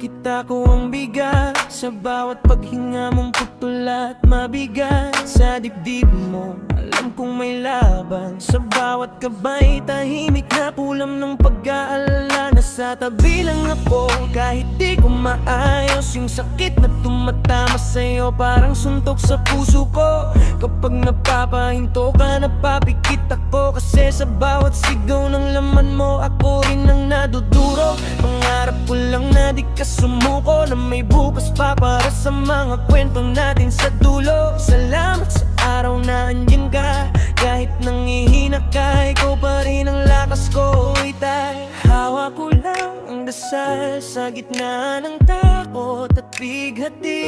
kita ko ang bigat sa bawat paghinga mong putol at mabigat sa dibdib mo. Alam kong may laban sa bawat kabay, tahimik na pulam ng pag-aalala. Nasa tabi lang ako kahit di ko maayos, yung sakit na tumatama sa'yo parang suntok sa puso ko. Kapag napapahinto ka, napapikit ako, kasi sa bawat sigaw ng laman mo ako rin ang naduduro. Pangarap ko lang na di ka sumuko, na may bukas pa para sa mga kwento natin sa dulo. Salamat sa araw na andyan ka, kahit nangihina ka, ikaw pa rin ang lakas ko, itay. Hawak ko lang ang dasal sa gitna ng takot at bighati.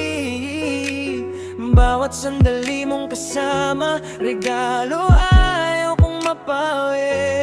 Bawat sandali mong kasama, regalo ayaw kong mapawi.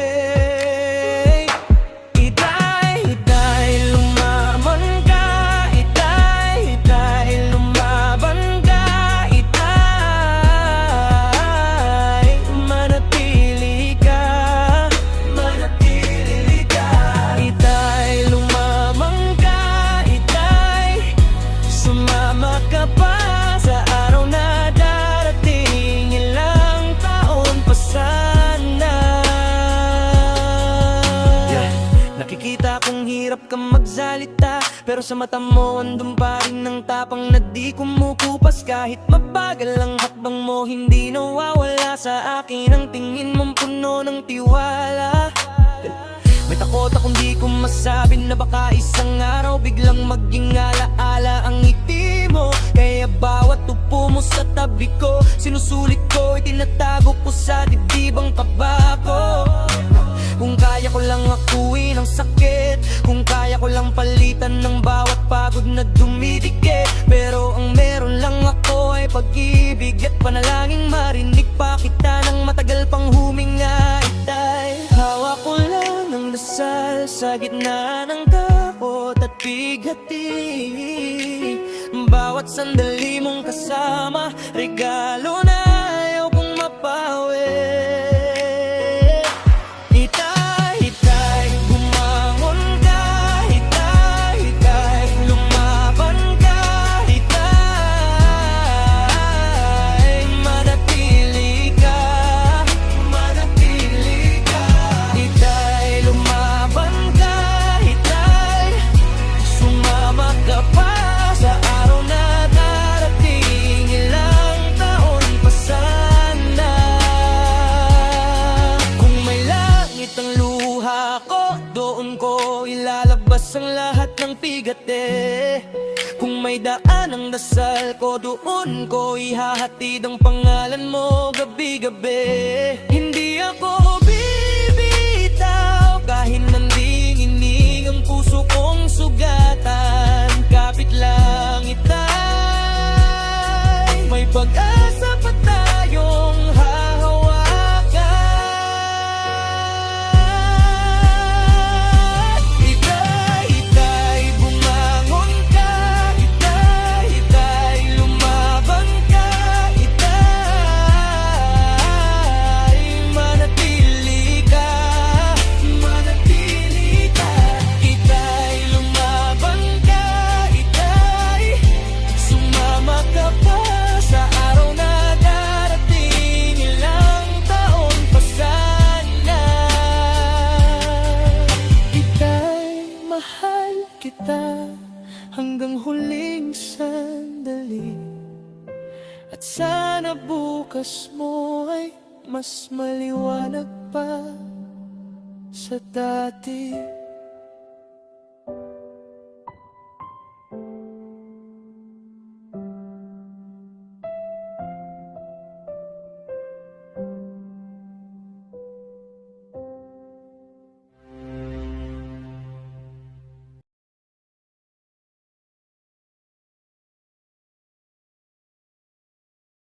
Nakikita kong hirap kang magsalita, pero sa mata mo andun pa rin ang tapang na di kumukupas. Kahit mabagal ang hakbang mo, hindi nawawala sa akin ang tingin mong puno ng tiwala. May takot akong di ko masabi na baka isang araw biglang maging alaala ang ngiti mo. Kaya bawat upo mo sa tabi ko, sinusulit ko, itinatago ko sa dibdibang kaba ko. Kung kaya ko lang akuin ang sakit, kung kaya ko lang palitan ng bawat pagod na dumidikit, pero ang meron lang ako ay pag-ibig at panalangin marinig pa kita ng matagal pang huminga, itay. Hawak ko lang ng dasal sa gitna ng takot at bighati. Bawat sandali mong kasama, regalo na ayaw kong mapawi. Doon ko ilalabas ang lahat ng bigate. Kung may daan ang dasal ko, doon ko ihahatid ang pangalan mo gabi-gabi. Hindi ako bibitaw kahit nanding-ining ang puso kong sugatan. Kapit lang itay, may pag-asa pa tayong hanggang huling sandali. At sana bukas mo ay mas maliwanag pa sa dati.